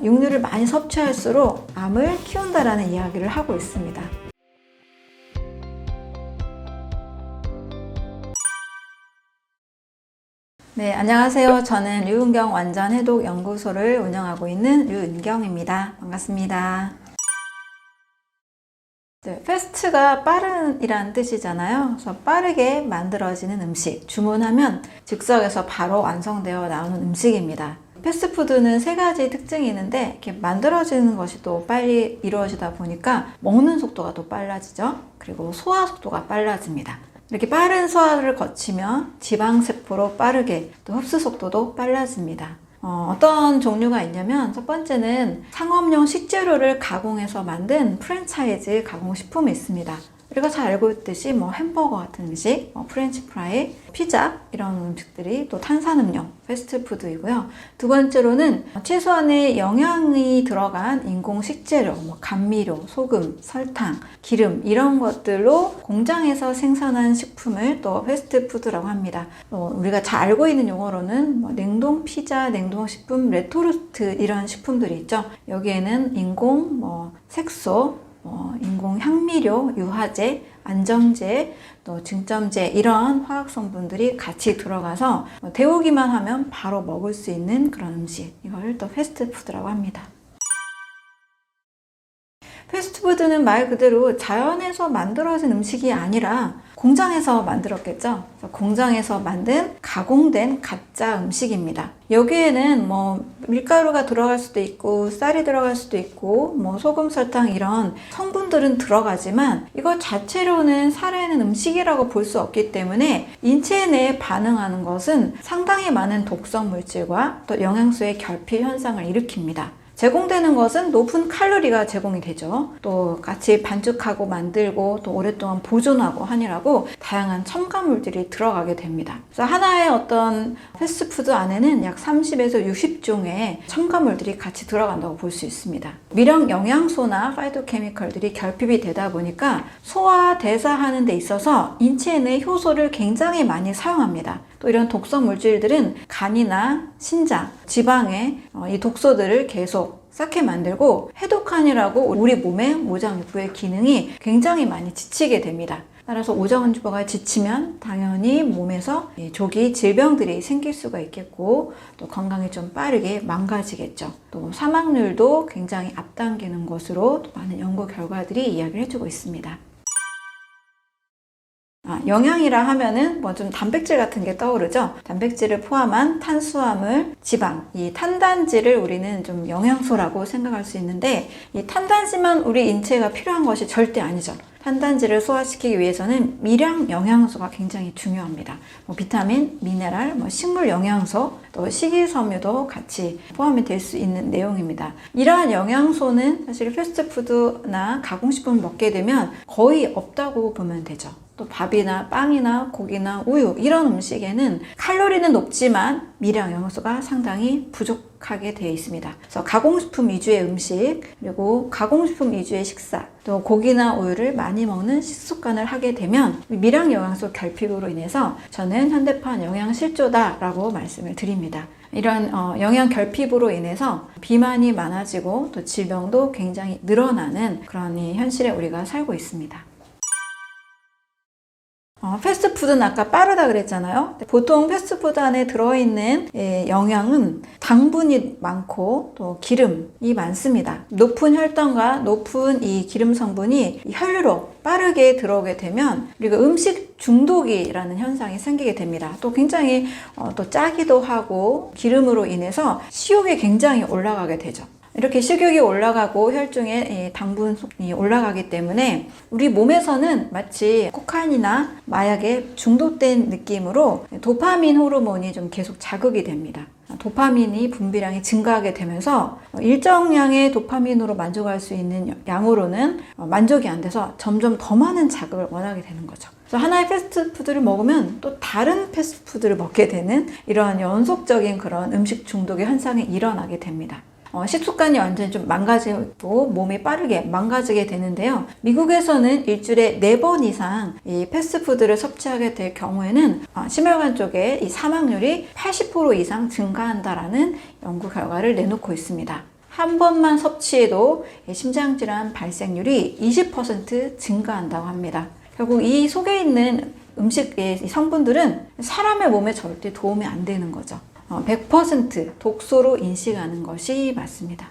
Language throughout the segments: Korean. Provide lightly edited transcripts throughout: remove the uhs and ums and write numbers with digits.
육류를 많이 섭취할수록 암을 키운다라는 이야기를 하고 있습니다. 네, 안녕하세요. 저는 류은경 완전해독 연구소를 운영하고 있는 류은경입니다. 반갑습니다. 네, 패스트가 빠른이란 뜻이잖아요. 그래서 빠르게 만들어지는 음식, 주문하면 즉석에서 바로 완성되어 나오는 음식입니다. 패스트푸드는 세 가지 특징이 있는데 이렇게 만들어지는 것이 또 빨리 이루어지다 보니까 먹는 속도가 또 빨라지죠. 그리고 소화 속도가 빨라집니다. 이렇게 빠른 소화를 거치면 지방세포로 빠르게 또 흡수 속도도 빨라집니다. 어떤 종류가 있냐면 첫 번째는 상업용 식재료를 가공해서 만든 프랜차이즈 가공식품이 있습니다. 우리가 잘 알고 있듯이 햄버거 같은 음식, 프렌치 프라이, 피자 이런 음식들이 또 탄산음료, 패스트푸드이고요. 두 번째로는 최소한의 영양이 들어간 인공 식재료, 감미료, 소금, 설탕, 기름 이런 것들로 공장에서 생산한 식품을 또 패스트푸드라고 합니다. 우리가 잘 알고 있는 용어로는 냉동 피자, 냉동 식품, 레토르트 이런 식품들이 있죠. 여기에는 인공 색소, 인공 향미료, 유화제, 안정제, 또 증점제 이런 화학 성분들이 같이 들어가서 데우기만 하면 바로 먹을 수 있는 그런 음식, 이걸 또 패스트푸드라고 합니다. 패스트푸드는 말 그대로 자연에서 만들어진 음식이 아니라 공장에서 만들었겠죠. 그래서 공장에서 만든 가공된 가짜 음식입니다. 여기에는 밀가루가 들어갈 수도 있고 쌀이 들어갈 수도 있고 소금, 설탕 이런 성분들은 들어가지만 이것 자체로는 살아있는 음식이라고 볼 수 없기 때문에 인체 내에 반응하는 것은 상당히 많은 독성 물질과 또 영양소의 결핍 현상을 일으킵니다. 제공되는 것은 높은 칼로리가 제공이 되죠. 또 같이 반죽하고 만들고 또 오랫동안 보존하고 하느라고 다양한 첨가물들이 들어가게 됩니다. 그래서 하나의 어떤 패스트푸드 안에는 약 30에서 60종의 첨가물들이 같이 들어간다고 볼 수 있습니다. 미량 영양소나 파이토케미컬들이 결핍이 되다 보니까 소화, 대사하는 데 있어서 인체 내 효소를 굉장히 많이 사용합니다. 또 이런 독성 물질들은 간이나 신장, 지방에 이 독소들을 계속 쌓게 만들고 해독하느라고 우리 몸의 모장부의 기능이 굉장히 많이 지치게 됩니다. 따라서 오장원주부가 지치면 당연히 몸에서 조기 질병들이 생길 수가 있겠고 또 건강이 좀 빠르게 망가지겠죠. 또 사망률도 굉장히 앞당기는 것으로 많은 연구 결과들이 이야기를 해주고 있습니다. 영양이라 하면은 좀 단백질 같은 게 떠오르죠. 단백질을 포함한 탄수화물, 지방, 이 탄단지를 우리는 좀 영양소라고 생각할 수 있는데 이 탄단지만 우리 인체가 필요한 것이 절대 아니죠. 탄단지를 소화시키기 위해서는 미량 영양소가 굉장히 중요합니다. 비타민, 미네랄, 식물 영양소, 또 식이섬유도 같이 포함이 될 수 있는 내용입니다. 이러한 영양소는 사실 패스트푸드나 가공식품을 먹게 되면 거의 없다고 보면 되죠. 또 밥이나 빵이나 고기나 우유 이런 음식에는 칼로리는 높지만 미량 영양소가 상당히 부족하게 되어 있습니다. 그래서 가공식품 위주의 음식 그리고 가공식품 위주의 식사 또 고기나 우유를 많이 먹는 식습관을 하게 되면 미량 영양소 결핍으로 인해서 저는 현대판 영양실조다라고 말씀을 드립니다. 이런 영양 결핍으로 인해서 비만이 많아지고 또 질병도 굉장히 늘어나는 그런 현실에 우리가 살고 있습니다. 패스트푸드는 아까 빠르다 그랬잖아요. 보통 패스트푸드 안에 들어있는 영양은 당분이 많고 또 기름이 많습니다. 높은 혈당과 높은 이 기름 성분이 혈류로 빠르게 들어오게 되면 우리가 음식 중독이라는 현상이 생기게 됩니다. 또 굉장히 또 짜기도 하고 기름으로 인해서 식욕이 굉장히 올라가게 되죠. 이렇게 식욕이 올라가고 혈중에 당분이 올라가기 때문에 우리 몸에서는 마치 코카인이나 마약에 중독된 느낌으로 도파민 호르몬이 좀 계속 자극이 됩니다. 도파민이 분비량이 증가하게 되면서 일정량의 도파민으로 만족할 수 있는 양으로는 만족이 안 돼서 점점 더 많은 자극을 원하게 되는 거죠. 그래서 하나의 패스트푸드를 먹으면 또 다른 패스트푸드를 먹게 되는 이러한 연속적인 그런 음식 중독의 현상이 일어나게 됩니다. 식습관이 완전히 좀 망가지고 몸이 빠르게 망가지게 되는데요. 미국에서는 일주일에 4번 이상 이 패스트푸드를 섭취하게 될 경우에는 심혈관 쪽에 이 사망률이 80% 이상 증가한다라는 연구 결과를 내놓고 있습니다. 한 번만 섭취해도 심장질환 발생률이 20% 증가한다고 합니다. 결국 이 속에 있는 음식의 성분들은 사람의 몸에 절대 도움이 안 되는 거죠. 100% 독소로 인식하는 것이 맞습니다.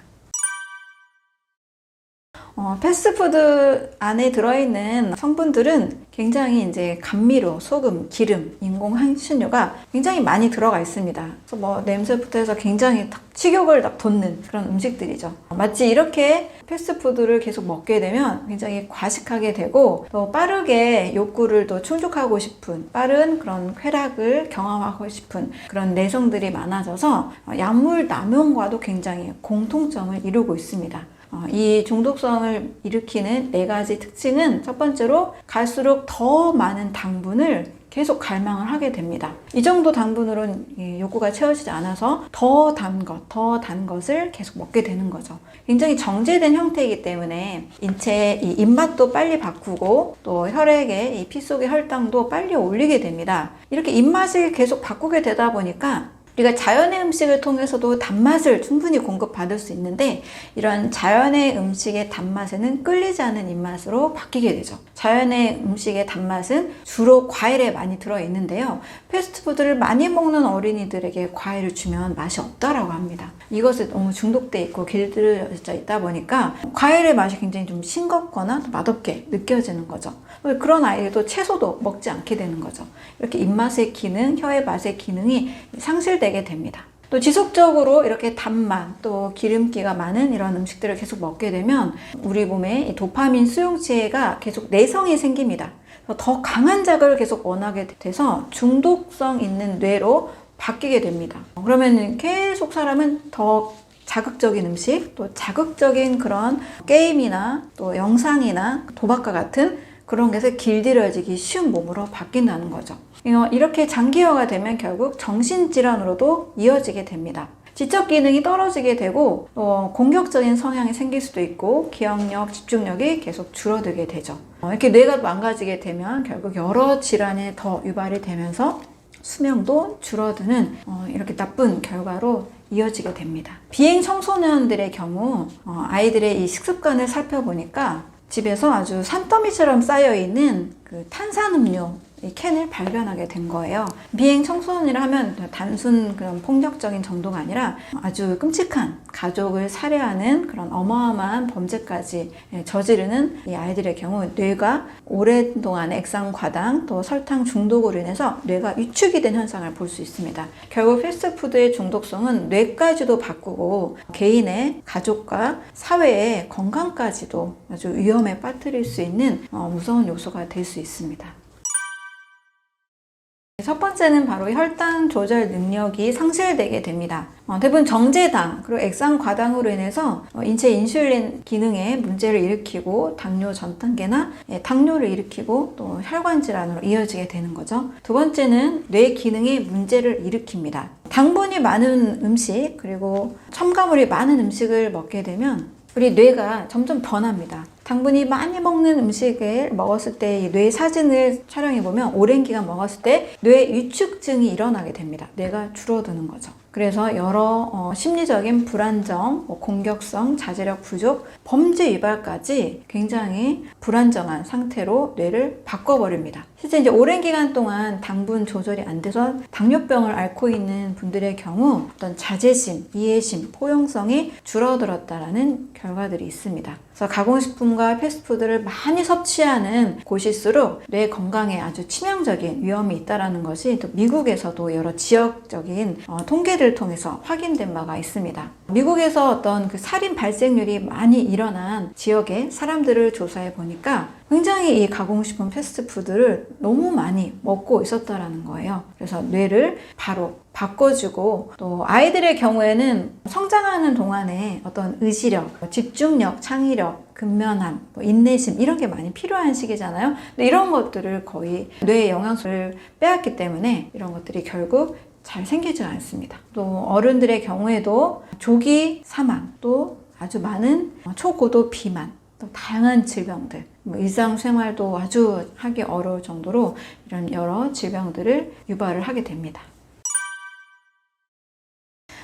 패스트푸드 안에 들어있는 성분들은 굉장히 이제 감미료, 소금, 기름, 인공 향신료가 굉장히 많이 들어가 있습니다. 그래서 뭐 냄새부터 해서 굉장히 식욕을 딱 돋는 그런 음식들이죠. 마치 이렇게 패스트푸드를 계속 먹게 되면 굉장히 과식하게 되고 또 빠르게 욕구를 또 충족하고 싶은 빠른 그런 쾌락을 경험하고 싶은 그런 내성들이 많아져서 약물 남용과도 굉장히 공통점을 이루고 있습니다. 이 중독성을 일으키는 4가지 특징은 첫 번째로 갈수록 더 많은 당분을 계속 갈망을 하게 됩니다. 이 정도 당분으로는 욕구가 채워지지 않아서 더 단 것을 계속 먹게 되는 거죠. 굉장히 정제된 형태이기 때문에 인체의 이 입맛도 빨리 바꾸고 또 혈액의 이 피 속의 혈당도 빨리 올리게 됩니다. 이렇게 입맛을 계속 바꾸게 되다 보니까 우리가 자연의 음식을 통해서도 단맛을 충분히 공급받을 수 있는데 이런 자연의 음식의 단맛에는 끌리지 않는 입맛으로 바뀌게 되죠. 자연의 음식의 단맛은 주로 과일에 많이 들어있는데요. 패스트푸드를 많이 먹는 어린이들에게 과일을 주면 맛이 없다라고 합니다. 이것에 너무 중독돼 있고 길들여져 있다 보니까 과일의 맛이 굉장히 좀 싱겁거나 맛없게 느껴지는 거죠. 그런 아이들도 채소도 먹지 않게 되는 거죠. 이렇게 입맛의 기능, 혀의 맛의 기능이 상실되게 됩니다. 또 지속적으로 이렇게 단맛, 또 기름기가 많은 이런 음식들을 계속 먹게 되면 우리 몸에 이 도파민 수용체가 계속 내성이 생깁니다. 더 강한 자극을 계속 원하게 돼서 중독성 있는 뇌로 바뀌게 됩니다. 그러면 계속 사람은 더 자극적인 음식, 또 자극적인 그런 게임이나 또 영상이나 도박과 같은 그런 것에 길들여지기 쉬운 몸으로 바뀐다는 거죠. 이렇게 장기화가 되면 결국 정신질환으로도 이어지게 됩니다. 지적 기능이 떨어지게 되고 공격적인 성향이 생길 수도 있고 기억력, 집중력이 계속 줄어들게 되죠. 이렇게 뇌가 망가지게 되면 결국 여러 질환에 더 유발이 되면서 수명도 줄어드는 이렇게 나쁜 결과로 이어지게 됩니다. 비행 청소년들의 경우 아이들의 이 식습관을 살펴보니까 집에서 아주 산더미처럼 쌓여있는 그 탄산음료 이 캔을 발견하게 된 거예요. 비행 청소년이라 하면 단순 그런 폭력적인 정도가 아니라 아주 끔찍한 가족을 살해하는 그런 어마어마한 범죄까지 저지르는 이 아이들의 경우 뇌가 오랜동안 액상 과당 또 설탕 중독으로 인해서 뇌가 위축이 된 현상을 볼 수 있습니다. 결국 패스트푸드의 중독성은 뇌까지도 바꾸고 개인의 가족과 사회의 건강까지도 아주 위험에 빠뜨릴 수 있는 무서운 요소가 될 수 있습니다. 첫 번째는 바로 혈당 조절 능력이 상실되게 됩니다. 대부분 정제당 그리고 액상 과당으로 인해서 인체 인슐린 기능에 문제를 일으키고 당뇨 전 단계나 당뇨를 일으키고 또 혈관 질환으로 이어지게 되는 거죠. 두 번째는 뇌 기능에 문제를 일으킵니다. 당분이 많은 음식 그리고 첨가물이 많은 음식을 먹게 되면 우리 뇌가 점점 변합니다. 당분이 많이 먹는 음식을 먹었을 때 뇌 사진을 촬영해 보면 오랜 기간 먹었을 때 뇌 위축증이 일어나게 됩니다. 뇌가 줄어드는 거죠. 그래서 여러 심리적인 불안정, 공격성, 자제력 부족, 범죄 유발까지 굉장히 불안정한 상태로 뇌를 바꿔버립니다. 실제 이제 오랜 기간 동안 당분 조절이 안 돼서 당뇨병을 앓고 있는 분들의 경우 어떤 자제심, 이해심, 포용성이 줄어들었다라는 결과들이 있습니다. 그래서 가공식품과 패스트푸드를 많이 섭취하는 곳일수록 뇌 건강에 아주 치명적인 위험이 있다는 것이 또 미국에서도 여러 지역적인 통계를 통해서 확인된 바가 있습니다. 미국에서 어떤 그 살인 발생률이 많이 일어난 지역의 사람들을 조사해 보니까 굉장히 이 가공식품 패스트푸드를 너무 많이 먹고 있었다라는 거예요. 그래서 뇌를 바로 바꿔주고 또 아이들의 경우에는 성장하는 동안에 어떤 의지력, 집중력, 창의력, 근면함, 인내심 이런 게 많이 필요한 시기잖아요. 근데 이런 것들을 거의 뇌의 영양소를 빼앗기 때문에 이런 것들이 결국 잘 생기지 않습니다. 또 어른들의 경우에도 조기 사망, 또 아주 많은 초고도 비만, 또 다양한 질병들, 일상생활도 아주 하기 어려울 정도로 이런 여러 질병들을 유발을 하게 됩니다.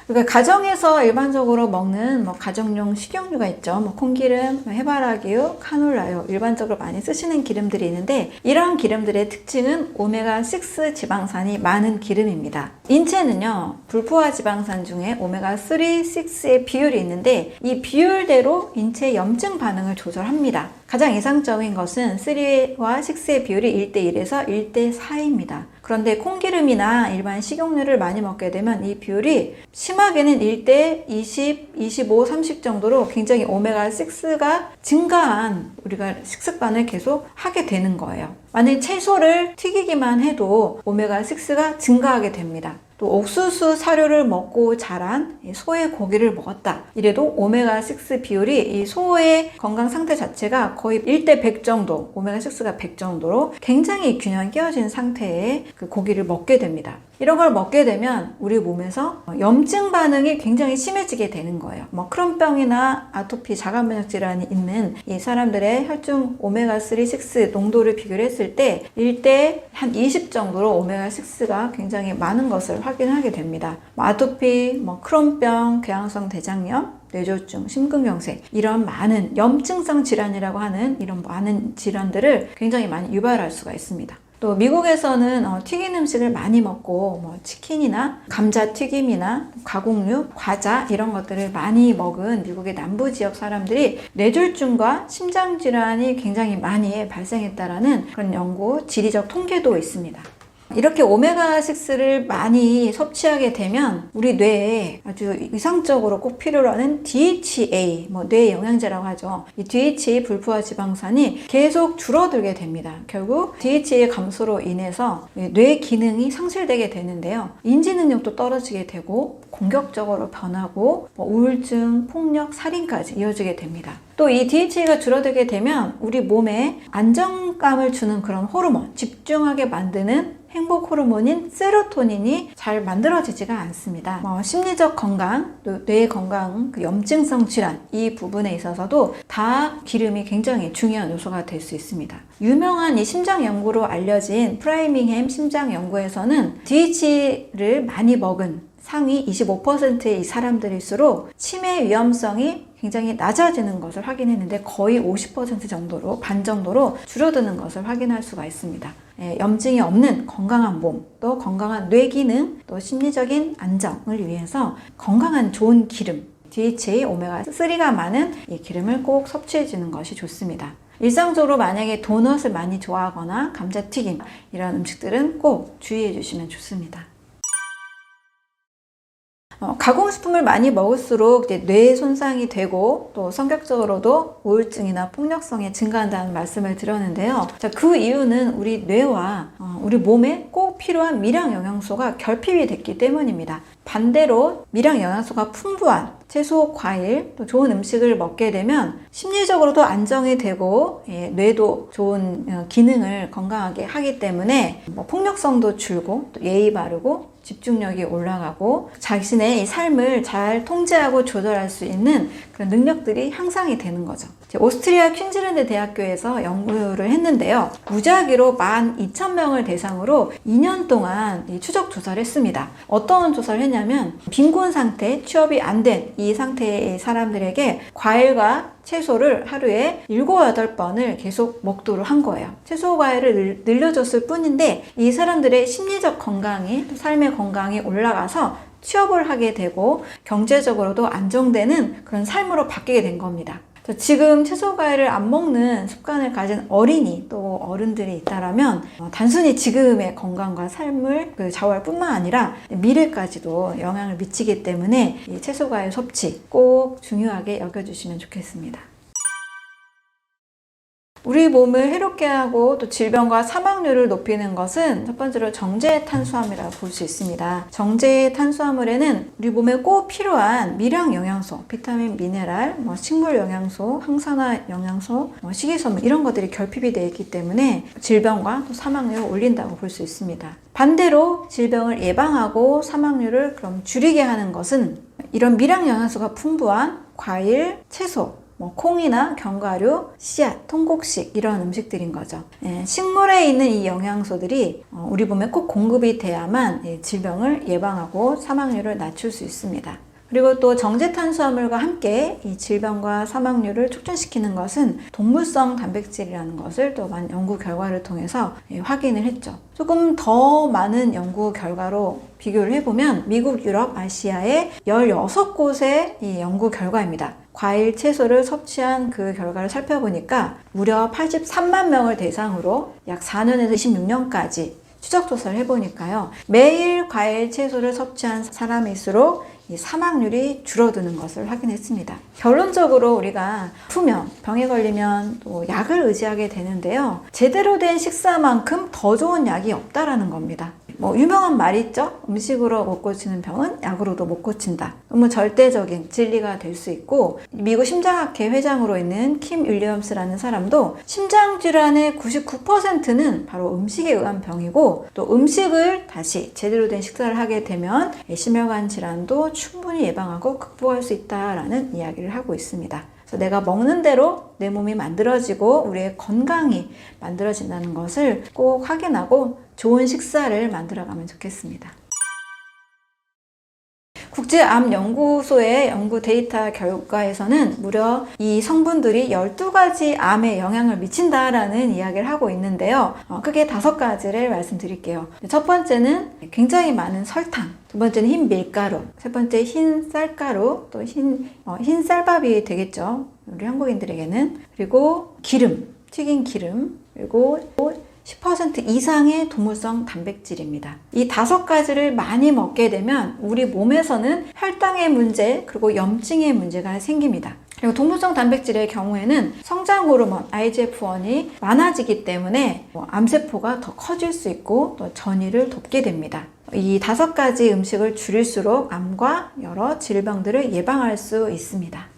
그러니까 가정에서 일반적으로 먹는 가정용 식용유가 있죠. 콩기름, 해바라기유, 카놀라유 일반적으로 많이 쓰시는 기름들이 있는데 이런 기름들의 특징은 오메가6 지방산이 많은 기름입니다. 인체는요, 불포화 지방산 중에 오메가3, 6의 비율이 있는데 이 비율대로 인체의 염증 반응을 조절합니다. 가장 이상적인 것은 3와 6의 비율이 1대1에서 1대4입니다. 그런데 콩기름이나 일반 식용유를 많이 먹게 되면 이 비율이 심하게는 1대 20, 25, 30 정도로 굉장히 오메가6가 증가한 우리가 식습관을 계속 하게 되는 거예요. 만약 채소를 튀기기만 해도 오메가6가 증가하게 됩니다. 또 옥수수 사료를 먹고 자란 소의 고기를 먹었다. 이래도 오메가6 비율이 이 소의 건강 상태 자체가 거의 1대 100 정도, 오메가6가 100 정도로 굉장히 균형 깨어진 상태의 그 고기를 먹게 됩니다. 이런 걸 먹게 되면 우리 몸에서 염증 반응이 굉장히 심해지게 되는 거예요. 크론병이나 아토피, 자가면역 질환이 있는 이 사람들의 혈중 오메가3, 6 농도를 비교를 했을 때 1대 한 20 정도로 오메가6가 굉장히 많은 것을 확인하게 됩니다. 아토피, 크론병, 궤양성 대장염, 뇌졸중, 심근경색 이런 많은 염증성 질환이라고 하는 이런 많은 질환들을 굉장히 많이 유발할 수가 있습니다. 또 미국에서는 튀긴 음식을 많이 먹고 치킨이나 감자튀김이나 가공육, 과자 이런 것들을 많이 먹은 미국의 남부 지역 사람들이 뇌졸중과 심장질환이 굉장히 많이 발생했다라는 그런 연구, 지리적 통계도 있습니다. 이렇게 오메가6를 많이 섭취하게 되면 우리 뇌에 아주 이상적으로 꼭 필요로 하는 DHA, 뇌 영양제라고 하죠. 이 DHA 불포화 지방산이 계속 줄어들게 됩니다. 결국 DHA 감소로 인해서 뇌 기능이 상실되게 되는데요. 인지 능력도 떨어지게 되고 공격적으로 변하고 우울증, 폭력, 살인까지 이어지게 됩니다. 또 이 DHA가 줄어들게 되면 우리 몸에 안정감을 주는 그런 호르몬, 집중하게 만드는 행복 호르몬인 세로토닌이 잘 만들어지지가 않습니다. 심리적 건강, 또 뇌 건강, 염증성 질환 이 부분에 있어서도 다 기름이 굉장히 중요한 요소가 될 수 있습니다. 유명한 이 심장 연구로 알려진 프라이밍햄 심장 연구에서는 DHA를 많이 먹은 상위 25%의 이 사람들일수록 치매 위험성이 굉장히 낮아지는 것을 확인했는데 거의 50% 정도로, 반 정도로 줄어드는 것을 확인할 수가 있습니다. 염증이 없는 건강한 몸, 또 건강한 뇌 기능, 또 심리적인 안정을 위해서 건강한 좋은 기름, DHA, 오메가3가 많은 이 기름을 꼭 섭취해 주는 것이 좋습니다. 일상적으로 만약에 도넛을 많이 좋아하거나 감자튀김 이런 음식들은 꼭 주의해 주시면 좋습니다. 가공식품을 많이 먹을수록 이제 뇌 손상이 되고 또 성격적으로도 우울증이나 폭력성이 증가한다는 말씀을 드렸는데요. 자, 그 이유는 우리 뇌와 우리 몸에 꼭 필요한 미량 영양소가 결핍이 됐기 때문입니다. 반대로 미량 영양소가 풍부한 채소, 과일, 또 좋은 음식을 먹게 되면 심리적으로도 안정이 되고 뇌도 좋은 기능을 건강하게 하기 때문에 폭력성도 줄고 또 예의 바르고 집중력이 올라가고 자신의 이 삶을 잘 통제하고 조절할 수 있는 그런 능력들이 향상이 되는 거죠. 오스트리아 퀸즐랜드 대학교에서 연구를 했는데요. 무작위로 12,000명을 대상으로 2년 동안 추적 조사를 했습니다. 어떤 조사를 했냐면 빈곤 상태, 취업이 안 된 이 상태의 사람들에게 과일과 채소를 하루에 7, 8번을 계속 먹도록 한 거예요. 채소 과일을 늘려줬을 뿐인데 이 사람들의 심리적 건강이, 삶의 건강이 올라가서 취업을 하게 되고 경제적으로도 안정되는 그런 삶으로 바뀌게 된 겁니다. 지금 채소 과일을 안 먹는 습관을 가진 어린이 또 어른들이 있다라면 단순히 지금의 건강과 삶을 좌우할 뿐만 아니라 미래까지도 영향을 미치기 때문에 이 채소 과일 섭취 꼭 중요하게 여겨주시면 좋겠습니다. 우리 몸을 해롭게 하고 또 질병과 사망률을 높이는 것은 첫 번째로 정제 탄수화물이라고 볼 수 있습니다. 정제 탄수화물에는 우리 몸에 꼭 필요한 미량 영양소, 비타민, 미네랄, 식물 영양소, 항산화 영양소, 식이섬유 이런 것들이 결핍이 되어 있기 때문에 질병과 또 사망률을 올린다고 볼 수 있습니다. 반대로 질병을 예방하고 사망률을 그럼 줄이게 하는 것은 이런 미량 영양소가 풍부한 과일, 채소, 뭐 콩이나 견과류, 씨앗, 통곡식 이런 음식들인 거죠. 식물에 있는 이 영양소들이 우리 몸에 꼭 공급이 돼야만 질병을 예방하고 사망률을 낮출 수 있습니다. 그리고 또 정제탄수화물과 함께 이 질병과 사망률을 촉진시키는 것은 동물성 단백질이라는 것을 또 많은 연구 결과를 통해서 확인을 했죠. 조금 더 많은 연구 결과로 비교를 해보면 미국, 유럽, 아시아의 16곳의 이 연구 결과입니다. 과일, 채소를 섭취한 그 결과를 살펴보니까 무려 83만 명을 대상으로 약 4년에서 26년까지 추적조사를 해보니까요. 매일 과일, 채소를 섭취한 사람일수록 이 사망률이 줄어드는 것을 확인했습니다. 결론적으로 우리가 아프면, 병에 걸리면 또 약을 의지하게 되는데요. 제대로 된 식사만큼 더 좋은 약이 없다라는 겁니다. 유명한 말이 있죠? 음식으로 못 고치는 병은 약으로도 못 고친다. 너무 절대적인 진리가 될 수 있고, 미국 심장학회 회장으로 있는 킴 윌리엄스라는 사람도 심장질환의 99%는 바로 음식에 의한 병이고, 또 음식을 다시 제대로 된 식사를 하게 되면 심혈관 질환도 충분히 예방하고 극복할 수 있다라는 이야기를 하고 있습니다. 그래서 내가 먹는 대로 내 몸이 만들어지고 우리의 건강이 만들어진다는 것을 꼭 확인하고 좋은 식사를 만들어가면 좋겠습니다. 국제암연구소의 연구 데이터 결과에서는 무려 이 성분들이 12가지 암에 영향을 미친다라는 이야기를 하고 있는데요. 크게 5가지를 말씀드릴게요. 첫 번째는 굉장히 많은 설탕, 두 번째는 흰 밀가루, 세 번째 흰 쌀가루, 또 흰 쌀밥이 되겠죠. 우리 한국인들에게는. 그리고 기름, 튀긴 기름, 그리고 10% 이상의 동물성 단백질입니다. 이 5가지를 많이 먹게 되면 우리 몸에서는 혈당의 문제, 그리고 염증의 문제가 생깁니다. 그리고 동물성 단백질의 경우에는 성장 호르몬 IGF-1이 많아지기 때문에 암세포가 더 커질 수 있고 또 전이를 돕게 됩니다. 이 5가지 음식을 줄일수록 암과 여러 질병들을 예방할 수 있습니다.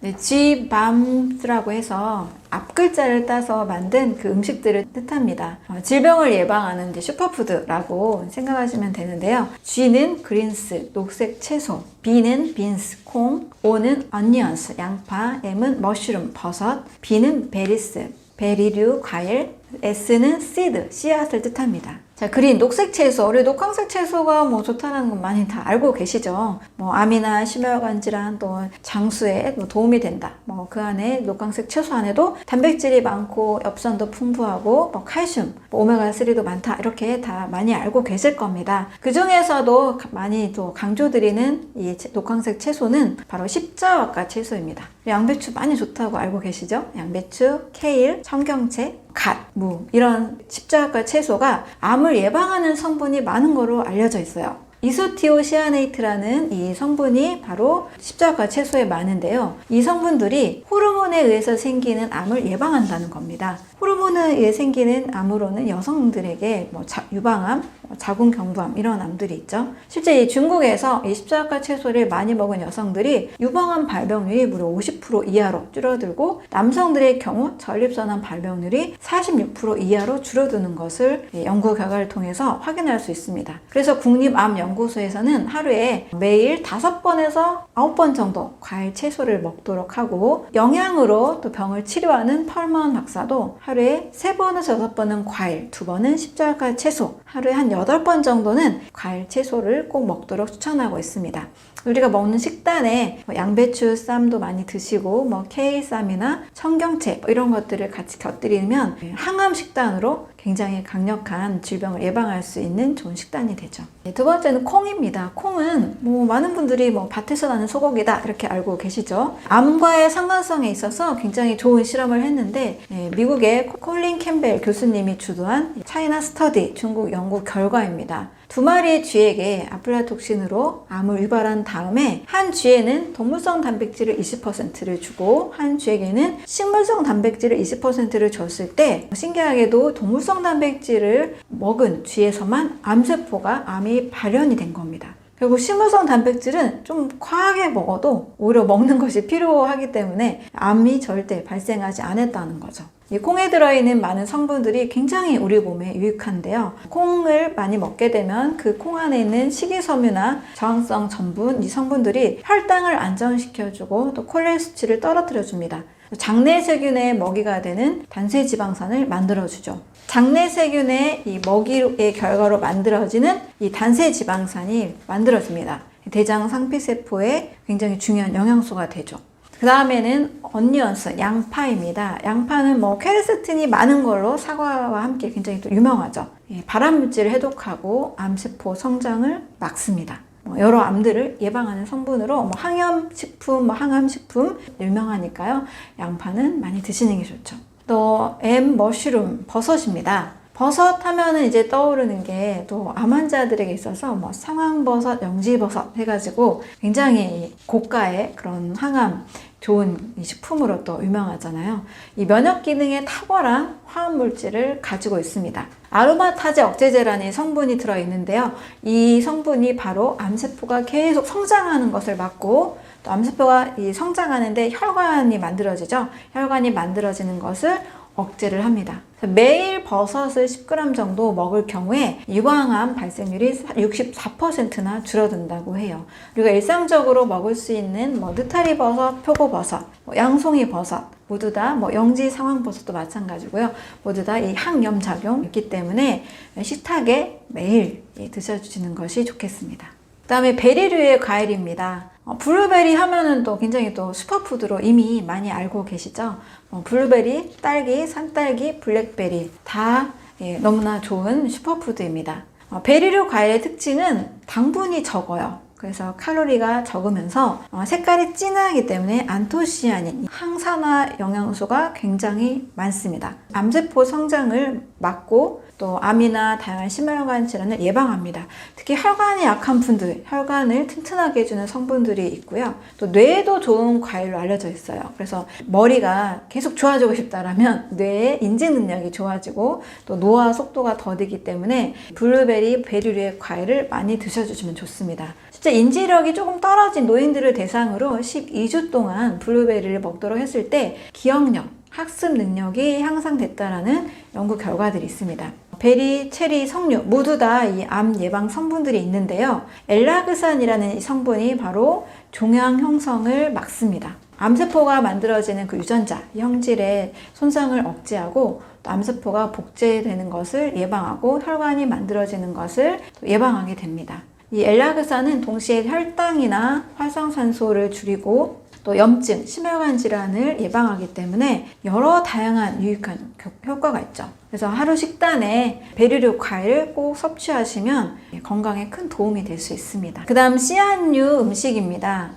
Gbams라고 해서 앞글자를 따서 만든 그 음식들을 뜻합니다. 질병을 예방하는 슈퍼푸드라고 생각하시면 되는데요. G는 그린스, 녹색 채소, B는 빈스, 콩, O는 어니언스, 양파, M은 머쉬룸, 버섯, B는 베리스, 베리류, 과일, S는 씨드, 씨앗을 뜻합니다. 자, 그린, 녹색 채소. 우리 녹황색 채소가 좋다는 건 많이 다 알고 계시죠? 암이나 심혈관 질환 또 장수에 도움이 된다. 그 안에 녹황색 채소 안에도 단백질이 많고 엽산도 풍부하고 칼슘, 오메가3도 많다. 이렇게 다 많이 알고 계실 겁니다. 그 중에서도 많이 또 강조드리는 이 녹황색 채소는 바로 십자화과 채소입니다. 양배추 많이 좋다고 알고 계시죠? 양배추, 케일, 청경채, 갓, 무 이런 십자가 채소가 암을 예방하는 성분이 많은 것으로 알려져 있어요. 이소티오시아네이트라는 이 성분이 바로 십자가 채소에 많은데요. 이 성분들이 호르몬에 의해서 생기는 암을 예방한다는 겁니다. 호르몬에 의해 생기는 암으로는 여성들에게 유방암, 자궁경부암 이런 암들이 있죠. 실제 이 중국에서 이 십자가 채소를 많이 먹은 여성들이 유방암 발병률이 무려 50% 이하로 줄어들고 남성들의 경우 전립선암 발병률이 46% 이하로 줄어드는 것을 연구 결과를 통해서 확인할 수 있습니다. 그래서 국립암연구소에서는 하루에 매일 5번에서 9번 정도 과일 채소를 먹도록 하고 영양으로 또 병을 치료하는 펄먼 박사도 하루에 3번에서 6번은 과일, 2번은 십자가 채소, 하루에 한 8번 정도는 과일, 채소를 꼭 먹도록 추천하고 있습니다. 우리가 먹는 식단에 양배추 쌈도 많이 드시고 케이쌈이나 청경채 이런 것들을 같이 곁들이면 항암 식단으로 굉장히 강력한 질병을 예방할 수 있는 좋은 식단이 되죠. 두 번째는 콩입니다. 콩은 많은 분들이 밭에서 나는 소고기다 이렇게 알고 계시죠. 암과의 상관성에 있어서 굉장히 좋은 실험을 했는데 미국의 콜린 캠벨 교수님이 주도한 차이나 스터디 중국 연구 결과입니다. 2마리의 쥐에게 아플라톡신으로 암을 유발한 다음에 한 쥐에는 동물성 단백질을 20%를 주고 한 쥐에게는 식물성 단백질을 20%를 줬을 때 신기하게도 동물성 단백질을 먹은 쥐에서만 암세포가 암이 발현이 된 겁니다. 그리고 식물성 단백질은 좀 과하게 먹어도 오히려 먹는 것이 필요하기 때문에 암이 절대 발생하지 않았다는 거죠. 이 콩에 들어있는 많은 성분들이 굉장히 우리 몸에 유익한데요. 콩을 많이 먹게 되면 그 콩 안에 있는 식이섬유나 저항성 전분, 이 성분들이 혈당을 안정시켜주고 또 콜레스테롤을 떨어뜨려줍니다. 장내 세균의 먹이가 되는 단세지방산을 만들어주죠. 장내 세균의 이 먹이의 결과로 만들어지는 이 단세지방산이 만들어집니다. 대장 상피세포에 굉장히 중요한 영양소가 되죠. 그 다음에는 언니언스, 양파입니다. 양파는 뭐 퀘르세틴이 많은 걸로 사과와 함께 굉장히 또 유명하죠. 발암물질을 해독하고 암세포 성장을 막습니다. 여러 암들을 예방하는 성분으로 항염식품, 항암식품 유명하니까요. 양파는 많이 드시는 게 좋죠. 또 머쉬룸, 버섯입니다. 버섯 하면은 이제 떠오르는 게 또 암 환자들에게 있어서 상황버섯, 영지버섯 해가지고 굉장히 고가의 그런 항암 좋은 식품으로 또 유명하잖아요. 이 면역 기능에 탁월한 화합물질을 가지고 있습니다. 아로마타제 억제제라는 성분이 들어있는데요. 이 성분이 바로 암세포가 계속 성장하는 것을 막고 또 암세포가 성장하는데 혈관이 만들어지죠. 혈관이 만들어지는 것을 억제를 합니다. 매일 버섯을 10g 정도 먹을 경우에 유방암 발생률이 64%나 줄어든다고 해요. 우리가 일상적으로 먹을 수 있는 느타리버섯, 표고버섯, 양송이버섯 모두 다 영지 상황버섯도 마찬가지고요. 모두 다 이 항염작용이 있기 때문에 식탁에 매일 드셔주시는 것이 좋겠습니다. 그 다음에 베리류의 과일입니다. 블루베리 하면은 또 굉장히 또 슈퍼푸드로 이미 많이 알고 계시죠? 블루베리, 딸기, 산딸기, 블랙베리 다 너무나 좋은 슈퍼푸드입니다. 베리류 과일의 특징은 당분이 적어요. 그래서 칼로리가 적으면서 색깔이 진하기 때문에 안토시아닌, 항산화 영양소가 굉장히 많습니다. 암세포 성장을 막고 또 암이나 다양한 심혈관 질환을 예방합니다. 특히 혈관이 약한 분들, 혈관을 튼튼하게 해주는 성분들이 있고요. 또 뇌에도 좋은 과일로 알려져 있어요. 그래서 머리가 계속 좋아지고 싶다라면 뇌의 인지 능력이 좋아지고 또 노화 속도가 더디기 때문에 블루베리, 베리류의 과일을 많이 드셔주시면 좋습니다. 실제 인지력이 조금 떨어진 노인들을 대상으로 12주 동안 블루베리를 먹도록 했을 때 기억력, 학습 능력이 향상됐다라는 연구 결과들이 있습니다. 베리, 체리, 석류 모두 다 이 암 예방 성분들이 있는데요. 엘라그산이라는 이 성분이 바로 종양 형성을 막습니다. 암세포가 만들어지는 그 유전자, 형질의 손상을 억제하고 또 암세포가 복제되는 것을 예방하고 혈관이 만들어지는 것을 예방하게 됩니다. 이 엘라그산은 동시에 혈당이나 활성산소를 줄이고 또 염증, 심혈관 질환을 예방하기 때문에 여러 다양한 유익한 효과가 있죠. 그래서 하루 식단에 베리류 과일을 꼭 섭취하시면 건강에 큰 도움이 될 수 있습니다. 그 다음 씨앗류 음식입니다.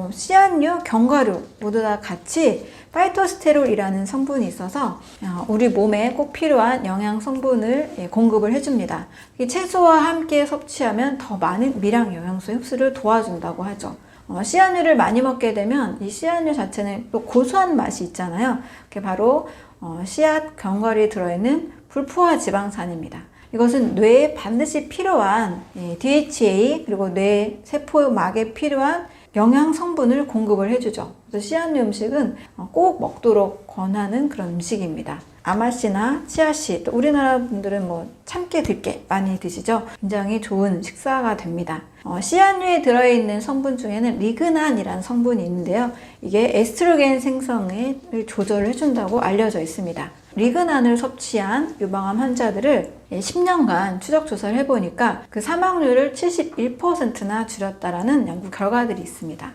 씨앗류, 견과류 모두 다 같이 파이토스테롤이라는 성분이 있어서 우리 몸에 꼭 필요한 영양 성분을 공급을 해줍니다. 채소와 함께 섭취하면 더 많은 미량 영양소 흡수를 도와준다고 하죠. 씨앗류를 많이 먹게 되면 이 씨앗류 자체는 또 고소한 맛이 있잖아요. 그게 바로 씨앗 견과류에 들어있는 불포화 지방산입니다. 이것은 뇌에 반드시 필요한 DHA 그리고 뇌 세포막에 필요한 영양 성분을 공급을 해주죠. 그래서 씨앗류 음식은 꼭 먹도록 권하는 그런 음식입니다. 아마씨나 치아씨, 또 우리나라 분들은 참깨, 들깨 많이 드시죠? 굉장히 좋은 식사가 됩니다. 씨앗류에 들어있는 성분 중에는 리그난이라는 성분이 있는데요. 이게 에스트로겐 생성을 조절을 해준다고 알려져 있습니다. 리그난을 섭취한 유방암 환자들을 10년간 추적 조사를 해보니까 그 사망률을 71%나 줄였다라는 연구 결과들이 있습니다.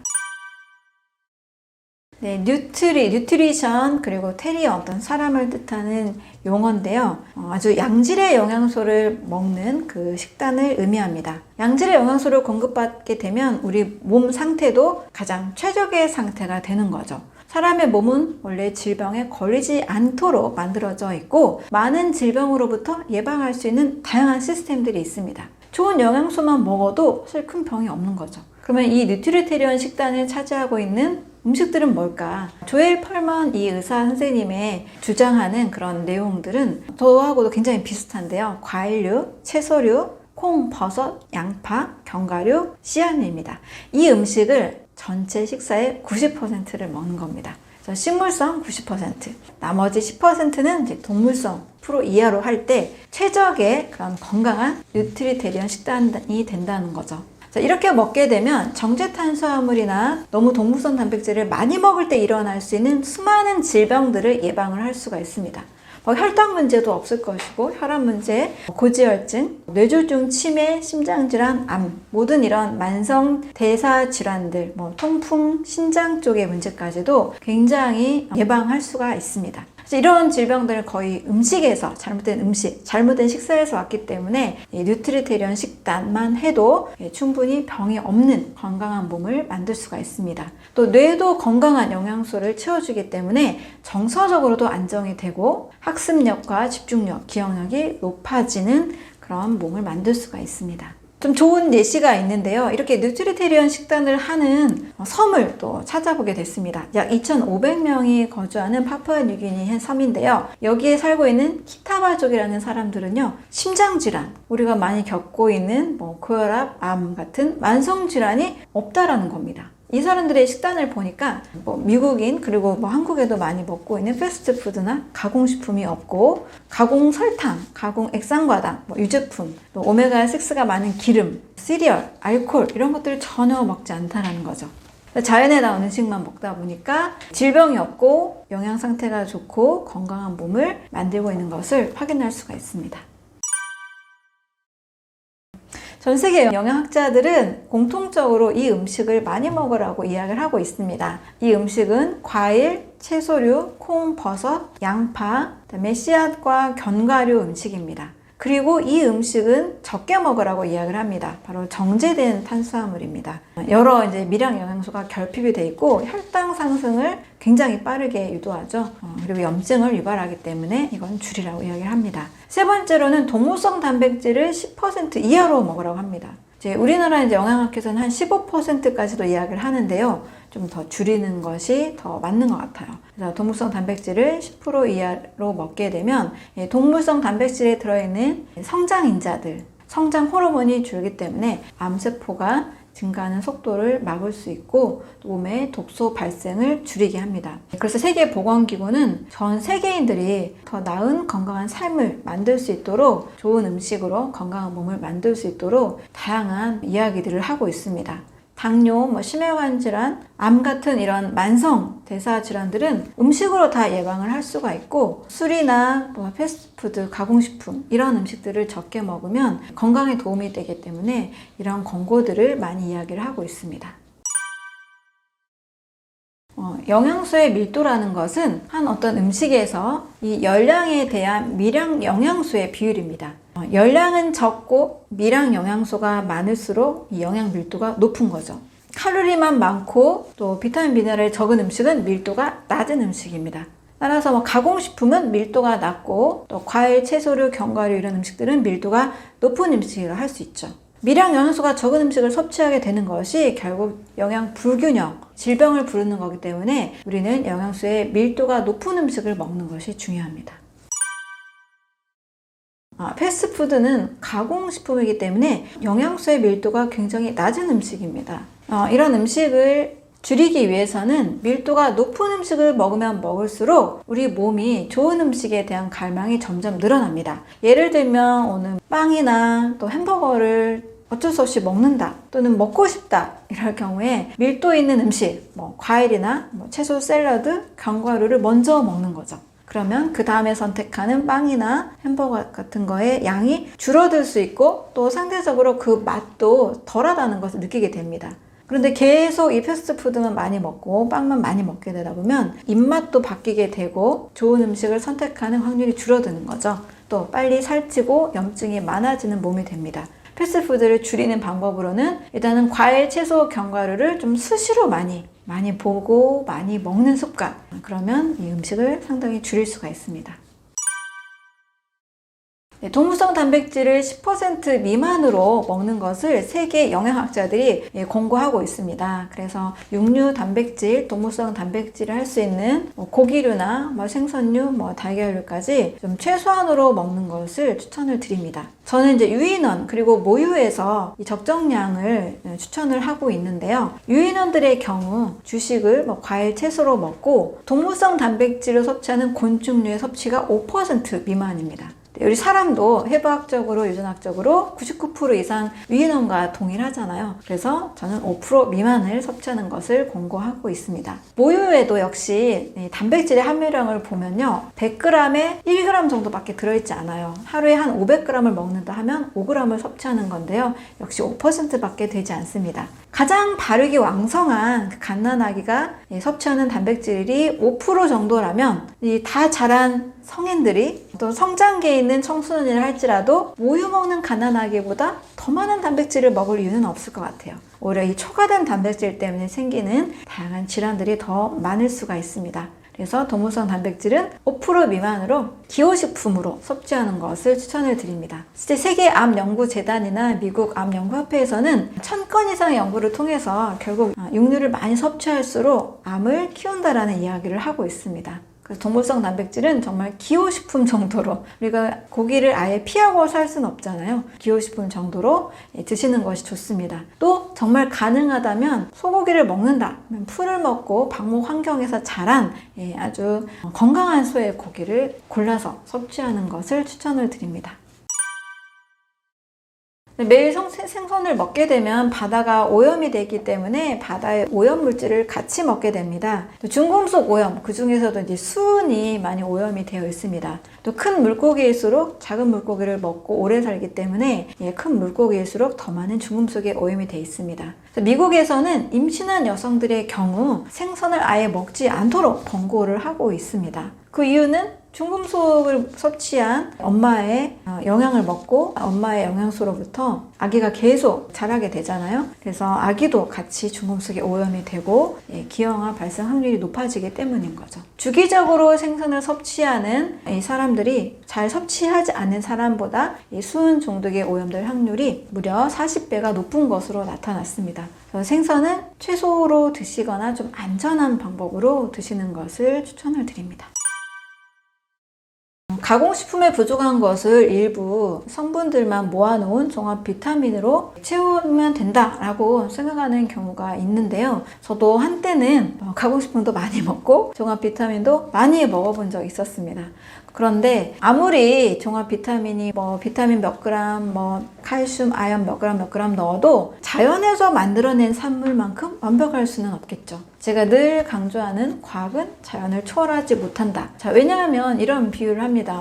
네, 뉴트리션 그리고 테리어 어떤 사람을 뜻하는 용어인데요. 아주 양질의 영양소를 먹는 그 식단을 의미합니다. 양질의 영양소를 공급받게 되면 우리 몸 상태도 가장 최적의 상태가 되는 거죠. 사람의 몸은 원래 질병에 걸리지 않도록 만들어져 있고 많은 질병으로부터 예방할 수 있는 다양한 시스템들이 있습니다. 좋은 영양소만 먹어도 사실 큰 병이 없는 거죠. 그러면 이 뉴트리테리언 식단을 차지하고 있는 음식들은 뭘까? 조엘 펄먼 이 의사 선생님의 주장하는 그런 내용들은 저하고도 굉장히 비슷한데요. 과일류, 채소류, 콩, 버섯, 양파, 견과류, 씨앗류입니다. 이 음식을 전체 식사의 90%를 먹는 겁니다. 그래서 식물성 90%, 나머지 10%는 이제 동물성 프로 이하로 할 때 최적의 그런 건강한 뉴트리테리언 식단이 된다는 거죠. 자, 이렇게 먹게 되면 정제 탄수화물이나 너무 동물성 단백질을 많이 먹을 때 일어날 수 있는 수많은 질병들을 예방을 할 수가 있습니다. 혈당 문제도 없을 것이고 혈압 문제, 고지혈증, 뇌졸중, 치매, 심장질환, 암 모든 이런 만성 대사 질환들, 통풍, 신장 쪽의 문제까지도 굉장히 예방할 수가 있습니다. 이런 질병들은 거의 음식에서 잘못된 음식, 잘못된 식사에서 왔기 때문에 뉴트리테리언 식단만 해도 충분히 병이 없는 건강한 몸을 만들 수가 있습니다. 또 뇌도 건강한 영양소를 채워주기 때문에 정서적으로도 안정이 되고 학습력과 집중력, 기억력이 높아지는 그런 몸을 만들 수가 있습니다. 좀 좋은 예시가 있는데요. 이렇게 뉴트리테리언 식단을 하는 섬을 또 찾아보게 됐습니다. 약 2,500명이 거주하는 파푸아뉴기니 한 섬인데요. 여기에 살고 있는 키타바족이라는 사람들은요, 심장질환, 우리가 많이 겪고 있는 고혈압, 암 같은 만성질환이 없다라는 겁니다. 이 사람들의 식단을 보니까 미국인 그리고 한국에도 많이 먹고 있는 패스트푸드나 가공식품이 없고 가공 설탕, 가공 액상과당, 유제품, 또 오메가6가 많은 기름, 시리얼, 알코올 이런 것들을 전혀 먹지 않다라는 거죠. 자연에 나온 음식만 먹다 보니까 질병이 없고 영양 상태가 좋고 건강한 몸을 만들고 있는 것을 확인할 수가 있습니다. 전 세계 영양학자들은 공통적으로 이 음식을 많이 먹으라고 이야기를 하고 있습니다. 이 음식은 과일, 채소류, 콩, 버섯, 양파, 그다음에 씨앗과 견과류 음식입니다. 그리고 이 음식은 적게 먹으라고 이야기를 합니다. 바로 정제된 탄수화물입니다. 여러 미량 영양소가 결핍이 되어 있고 혈당 상승을 굉장히 빠르게 유도하죠. 그리고 염증을 유발하기 때문에 이건 줄이라고 이야기를 합니다. 세 번째로는 동물성 단백질을 10% 이하로 먹으라고 합니다. 우리나라 영양학에서는 한 15%까지도 이야기를 하는데요. 좀 더 줄이는 것이 더 맞는 것 같아요. 그래서 동물성 단백질을 10% 이하로 먹게 되면 동물성 단백질에 들어있는 성장인자들, 성장 호르몬이 줄기 때문에 암세포가 증가하는 속도를 막을 수 있고 몸의 독소 발생을 줄이게 합니다. 그래서 세계보건기구는 전 세계인들이 더 나은 건강한 삶을 만들 수 있도록 좋은 음식으로 건강한 몸을 만들 수 있도록 다양한 이야기들을 하고 있습니다. 당뇨, 심혈관 질환, 암 같은 이런 만성 대사 질환들은 음식으로 다 예방을 할 수가 있고 술이나 패스트푸드, 가공식품 이런 음식들을 적게 먹으면 건강에 도움이 되기 때문에 이런 권고들을 많이 이야기를 하고 있습니다. 영양소의 밀도라는 것은 한 어떤 음식에서 이 열량에 대한 미량 영양소의 비율입니다. 열량은 적고 미량 영양소가 많을수록 이 영양 밀도가 높은 거죠. 칼로리만 많고 또 비타민 미네랄이 적은 음식은 밀도가 낮은 음식입니다. 따라서 가공식품은 밀도가 낮고 또 과일, 채소류, 견과류 이런 음식들은 밀도가 높은 음식이라고 할 수 있죠. 미량 영양소가 적은 음식을 섭취하게 되는 것이 결국 영양 불균형, 질병을 부르는 거기 때문에 우리는 영양소의 밀도가 높은 음식을 먹는 것이 중요합니다. 패스트푸드는 가공식품이기 때문에 영양소의 밀도가 굉장히 낮은 음식입니다. 이런 음식을 줄이기 위해서는 밀도가 높은 음식을 먹으면 먹을수록 우리 몸이 좋은 음식에 대한 갈망이 점점 늘어납니다. 예를 들면 오늘 빵이나 또 햄버거를 어쩔 수 없이 먹는다 또는 먹고 싶다 이럴 경우에 밀도 있는 음식, 과일이나 채소 샐러드, 견과류를 먼저 먹는 거죠. 그러면 그 다음에 선택하는 빵이나 햄버거 같은 거의 양이 줄어들 수 있고 또 상대적으로 그 맛도 덜하다는 것을 느끼게 됩니다. 그런데 계속 이 패스트푸드만 많이 먹고 빵만 많이 먹게 되다 보면 입맛도 바뀌게 되고 좋은 음식을 선택하는 확률이 줄어드는 거죠. 또 빨리 살찌고 염증이 많아지는 몸이 됩니다. 패스트푸드를 줄이는 방법으로는 일단은 과일, 채소, 견과류를 좀 수시로 많이 보고 많이 먹는 습관, 그러면 이 음식을 상당히 줄일 수가 있습니다. 동물성 단백질을 10% 미만으로 먹는 것을 세계 영양학자들이 권고하고 있습니다. 그래서 육류 단백질, 동물성 단백질을 할 수 있는 고기류나 생선류, 달걀류까지 좀 최소한으로 먹는 것을 추천을 드립니다. 저는 이제 유인원 그리고 모유에서 이 적정량을 추천을 하고 있는데요. 유인원들의 경우 주식을 과일, 채소로 먹고 동물성 단백질을 섭취하는 곤충류의 섭취가 5% 미만입니다. 우리 사람도 해부학적으로, 유전학적으로 99% 이상 유인원과 동일하잖아요. 그래서 저는 5% 미만을 섭취하는 것을 권고하고 있습니다. 모유에도 역시 단백질의 함유량을 보면요. 100g에 1g 정도밖에 들어있지 않아요. 하루에 한 500g을 먹는다 하면 5g을 섭취하는 건데요. 역시 5%밖에 되지 않습니다. 가장 발육이 왕성한 갓난아기가 섭취하는 단백질이 5% 정도라면 다 자란 성인들이 또 성장기에 있는 청소년이라 할지라도 모유 먹는 갓난아기보다 더 많은 단백질을 먹을 이유는 없을 것 같아요. 오히려 이 초과된 단백질 때문에 생기는 다양한 질환들이 더 많을 수가 있습니다. 그래서 동물성 단백질은 5% 미만으로 기호식품으로 섭취하는 것을 추천을 드립니다. 실제 세계암연구재단이나 미국 암연구협회에서는 1000건 이상의 연구를 통해서 결국 육류를 많이 섭취할수록 암을 키운다라는 이야기를 하고 있습니다. 그래서 동물성 단백질은 정말 기호식품 정도로, 우리가 고기를 아예 피하고 살 수는 없잖아요. 기호식품 정도로 드시는 것이 좋습니다. 또 정말 가능하다면 소고기를 먹는다, 풀을 먹고 방목 환경에서 자란 아주 건강한 소의 고기를 골라서 섭취하는 것을 추천을 드립니다. 매일 생선을 먹게 되면 바다가 오염이 되기 때문에 바다의 오염 물질을 같이 먹게 됩니다. 또 중금속 오염, 그 중에서도 이제 수은이 많이 오염이 되어 있습니다. 또 큰 물고기일수록 작은 물고기를 먹고 오래 살기 때문에 큰 물고기일수록 더 많은 중금속에 오염이 되어 있습니다. 미국에서는 임신한 여성들의 경우 생선을 아예 먹지 않도록 권고를 하고 있습니다. 그 이유는 중금속을 섭취한 엄마의 영양을 먹고 엄마의 영양소로부터 아기가 계속 자라게 되잖아요. 그래서 아기도 같이 중금속에 오염이 되고 기형아 발생 확률이 높아지기 때문인 거죠. 주기적으로 생선을 섭취하는 이 사람들이 잘 섭취하지 않는 사람보다 이 수은 중독에 오염될 확률이 무려 40배가 높은 것으로 나타났습니다. 그래서 생선은 채소로 드시거나 좀 안전한 방법으로 드시는 것을 추천을 드립니다. 가공식품에 부족한 것을 일부 성분들만 모아놓은 종합 비타민으로 채우면 된다라고 생각하는 경우가 있는데요. 저도 한때는 가공식품도 많이 먹고 종합 비타민도 많이 먹어본 적이 있었습니다. 그런데 아무리 종합 비타민이 비타민 몇 그램, 칼슘, 아연 몇 그램 넣어도 자연에서 만들어낸 산물만큼 완벽할 수는 없겠죠. 제가 늘 강조하는 과학은 자연을 초월하지 못한다. 왜냐하면 이런 비유를 합니다.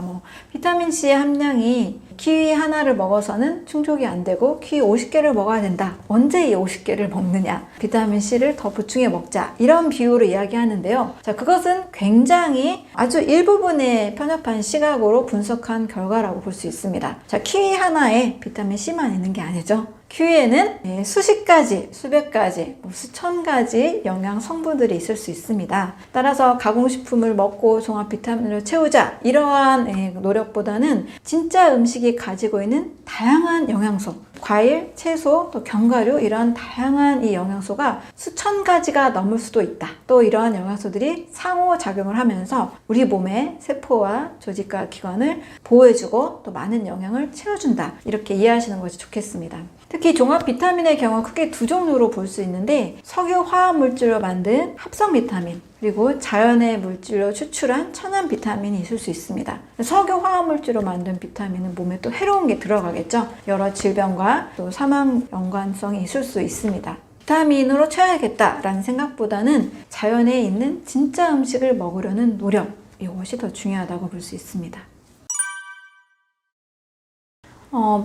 비타민C의 함량이 키위 하나를 먹어서는 충족이 안 되고 키위 50개를 먹어야 된다. 언제 이 50개를 먹느냐? 비타민C를 더 보충해 먹자. 이런 비유로 이야기하는데요. 그것은 굉장히 아주 일부분의 편협한 시각으로 분석한 결과라고 볼 수 있습니다. 키위 하나에 비타민C만 있는 게 아니죠. 키위에는 수십 가지, 수백 가지, 수천 가지 영양 성분들이 있을 수 있습니다. 따라서 가공식품을 먹고 종합 비타민을 채우자, 이러한 노력보다는 진짜 음식이 가지고 있는 다양한 영양소, 과일, 채소, 또 견과류, 이런 다양한 이 영양소가 수천 가지가 넘을 수도 있다. 또 이러한 영양소들이 상호작용을 하면서 우리 몸의 세포와 조직과 기관을 보호해주고 또 많은 영양을 채워준다. 이렇게 이해하시는 것이 좋겠습니다. 특히 종합 비타민의 경우 크게 두 종류로 볼 수 있는데, 석유 화학 물질로 만든 합성 비타민, 그리고 자연의 물질로 추출한 천연 비타민이 있을 수 있습니다. 석유 화학 물질로 만든 비타민은 몸에 또 해로운 게 들어가겠죠. 여러 질병과 또 사망 연관성이 있을 수 있습니다. 비타민으로 채워야겠다라는 생각보다는 자연에 있는 진짜 음식을 먹으려는 노력, 이것이 더 중요하다고 볼 수 있습니다.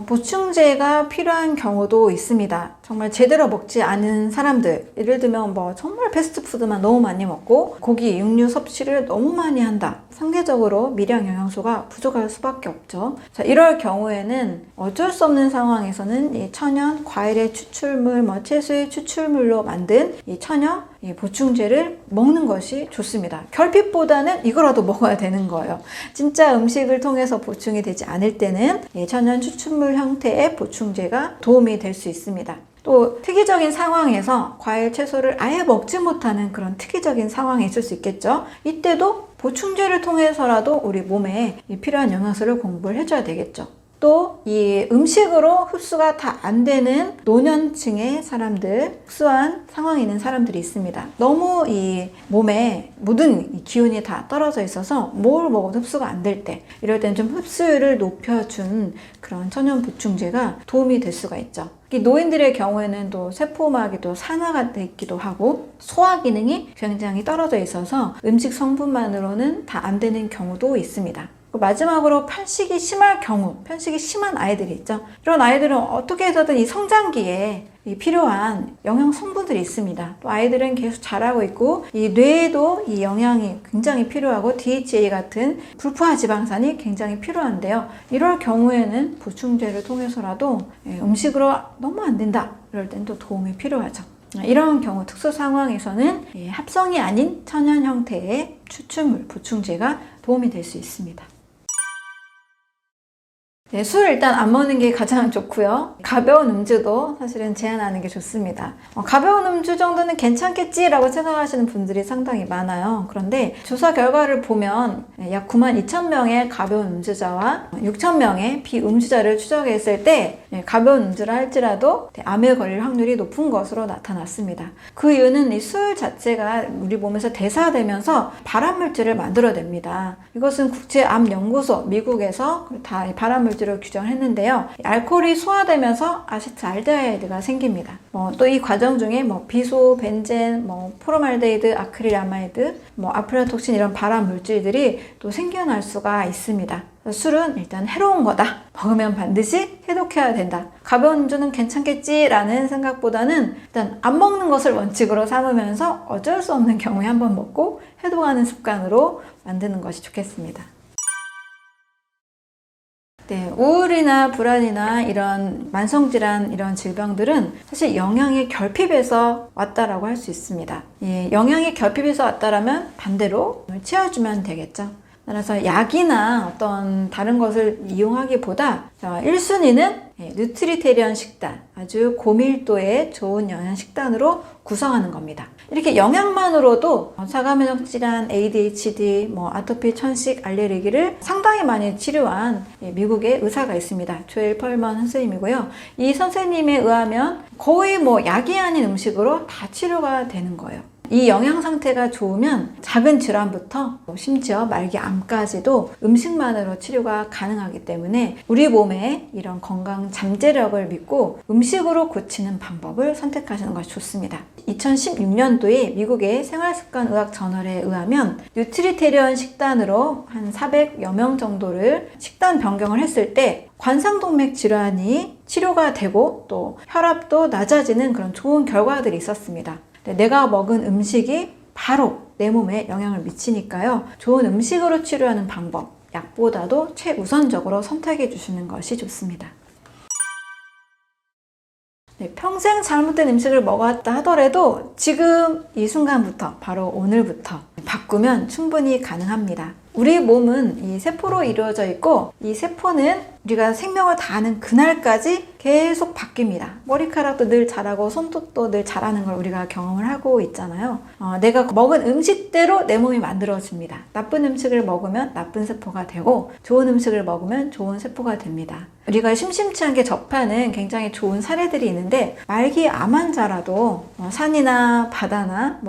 보충제가 필요한 경우도 있습니다. 정말 제대로 먹지 않은 사람들, 예를 들면 정말 패스트푸드만 너무 많이 먹고 고기, 육류 섭취를 너무 많이 한다. 상대적으로 미량 영양소가 부족할 수밖에 없죠. 이럴 경우에는 어쩔 수 없는 상황에서는 이 천연 과일의 추출물, 채소의 추출물로 만든 이 천연 이 보충제를 먹는 것이 좋습니다. 결핍보다는 이거라도 먹어야 되는 거예요. 진짜 음식을 통해서 보충이 되지 않을 때는 천연 추출물 형태의 보충제가 도움이 될 수 있습니다. 또 특이적인 상황에서 과일, 채소를 아예 먹지 못하는 그런 특이적인 상황이 있을 수 있겠죠. 이때도 보충제를 통해서라도 우리 몸에 필요한 영양소를 공급을 해줘야 되겠죠. 또 이 음식으로 흡수가 다 안 되는 노년층의 사람들, 흡수한 상황에 있는 사람들이 있습니다. 너무 이 몸에 모든 기운이 다 떨어져 있어서 뭘 먹어도 흡수가 안 될 때, 이럴 때는 좀 흡수율을 높여준 그런 천연 보충제가 도움이 될 수가 있죠. 이 노인들의 경우에는 또 세포막이 또 산화가 돼 있기도 하고 소화 기능이 굉장히 떨어져 있어서 음식 성분만으로는 다 안 되는 경우도 있습니다. 마지막으로 편식이 심할 경우, 편식이 심한 아이들이 있죠. 이런 아이들은 어떻게 해서든 이 성장기에 필요한 영양 성분들이 있습니다. 또 아이들은 계속 자라고 있고 이 뇌에도 이 영양이 굉장히 필요하고 DHA 같은 불포화 지방산이 굉장히 필요한데요. 이럴 경우에는 보충제를 통해서라도 음식으로 너무 안 된다, 이럴 땐 또 도움이 필요하죠. 이런 경우 특수 상황에서는 합성이 아닌 천연 형태의 추출물, 보충제가 도움이 될 수 있습니다. 네, 술 일단 안 먹는 게 가장 좋고요. 가벼운 음주도 사실은 제한하는 게 좋습니다. 가벼운 음주 정도는 괜찮겠지라고 생각하시는 분들이 상당히 많아요. 그런데 조사 결과를 보면 약 92,000명의 가벼운 음주자와 6,000명의 비음주자를 추적했을 때 가벼운 음주를 할지라도 암에 걸릴 확률이 높은 것으로 나타났습니다. 그 이유는 이 술 자체가 우리 몸에서 대사되면서 발암물질을 만들어냅니다. 이것은 국제암연구소, 미국에서 다 발암물질 를 규정을 했는데요. 알코올이 소화되면서 아세트알데하이드가 생깁니다. 또 이 과정 중에 비소, 벤젠, 포르말데히드, 아크릴아마이드, 아프라톡신 이런 발암 물질들이 또 생겨날 수가 있습니다. 술은 일단 해로운 거다. 먹으면 반드시 해독해야 된다. 가벼운 음주는 괜찮겠지라는 생각보다는 일단 안 먹는 것을 원칙으로 삼으면서 어쩔 수 없는 경우에 한번 먹고 해독하는 습관으로 만드는 것이 좋겠습니다. 네, 우울이나 불안이나 이런 만성질환, 이런 질병들은 사실 영양의 결핍에서 왔다라고 할 수 있습니다. 영양의 결핍에서 왔다라면 반대로 채워주면 되겠죠. 따라서 약이나 어떤 다른 것을 이용하기보다 1순위는 뉴트리테리언 식단, 아주 고밀도의 좋은 영양 식단으로 구성하는 겁니다. 이렇게 영양만으로도 사과면역 질환, ADHD, 아토피, 천식, 알레르기를 상당히 많이 치료한 미국의 의사가 있습니다. 조엘 펄먼 선생님이고요. 이 선생님에 의하면 거의 약이 아닌 음식으로 다 치료가 되는 거예요. 이 영양 상태가 좋으면 작은 질환부터 심지어 말기 암까지도 음식만으로 치료가 가능하기 때문에 우리 몸의 이런 건강 잠재력을 믿고 음식으로 고치는 방법을 선택하시는 것이 좋습니다. 2016년도에 미국의 생활습관의학 저널에 의하면 뉴트리테리언 식단으로 한 400여 명 정도를 식단 변경을 했을 때 관상동맥 질환이 치료가 되고 또 혈압도 낮아지는 그런 좋은 결과들이 있었습니다. 내가 먹은 음식이 바로 내 몸에 영향을 미치니까요. 좋은 음식으로 치료하는 방법, 약보다도 최우선적으로 선택해 주시는 것이 좋습니다. 네, 평생 잘못된 음식을 먹었다 하더라도 지금 이 순간부터, 바로 오늘부터 바꾸면 충분히 가능합니다. 우리 몸은 이 세포로 이루어져 있고 이 세포는 우리가 생명을 다하는 그날까지 계속 바뀝니다. 머리카락도 늘 자라고 손톱도 늘 자라는 걸 우리가 경험을 하고 있잖아요. 내가 먹은 음식대로 내 몸이 만들어집니다. 나쁜 음식을 먹으면 나쁜 세포가 되고 좋은 음식을 먹으면 좋은 세포가 됩니다. 우리가 심심치 않게 접하는 굉장히 좋은 사례들이 있는데 말기 암 환자라도 산이나 바다나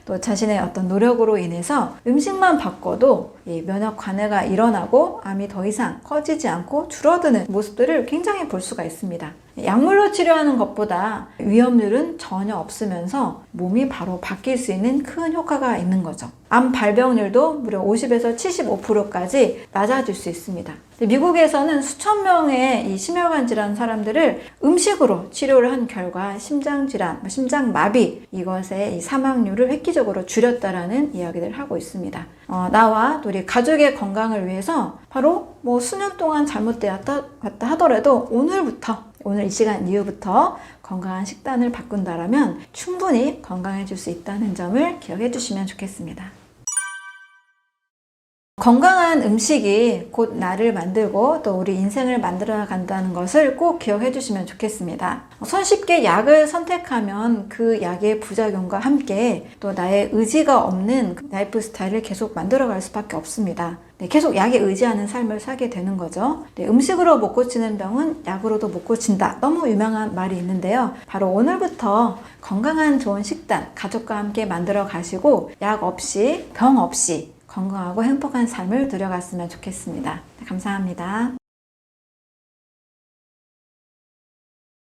또 자신의 어떤 노력으로 인해서 음식만 바꿔도 이 면역 관해가 일어나고 암이 더 이상 커지지 않고 줄어드는 모습들을 굉장히 볼 수가 있습니다. 약물로 치료하는 것보다 위험률은 전혀 없으면서 몸이 바로 바뀔 수 있는 큰 효과가 있는 거죠. 암 발병률도 무려 50에서 75%까지 낮아질 수 있습니다. 미국에서는 수천 명의 이 심혈관 질환 사람들을 음식으로 치료를 한 결과 심장질환, 심장마비 이것의 이 사망률을 획기적으로 줄였다라는 이야기를 하고 있습니다. 나와 또 우리 가족의 건강을 위해서 바로 수년 동안 잘못되었다 하더라도 오늘 이 시간 이후부터 건강한 식단을 바꾼다라면 충분히 건강해질 수 있다는 점을 기억해 주시면 좋겠습니다. 건강한 음식이 곧 나를 만들고 또 우리 인생을 만들어 간다는 것을 꼭 기억해 주시면 좋겠습니다. 손쉽게 약을 선택하면 그 약의 부작용과 함께 또 나의 의지가 없는 라이프 스타일을 계속 만들어 갈 수밖에 없습니다. 계속 약에 의지하는 삶을 살게 되는 거죠. 음식으로 못 고치는 병은 약으로도 못 고친다. 너무 유명한 말이 있는데요. 바로 오늘부터 건강한 좋은 식단 가족과 함께 만들어 가시고 약 없이 병 없이 건강하고 행복한 삶을 누려갔으면 좋겠습니다. 감사합니다.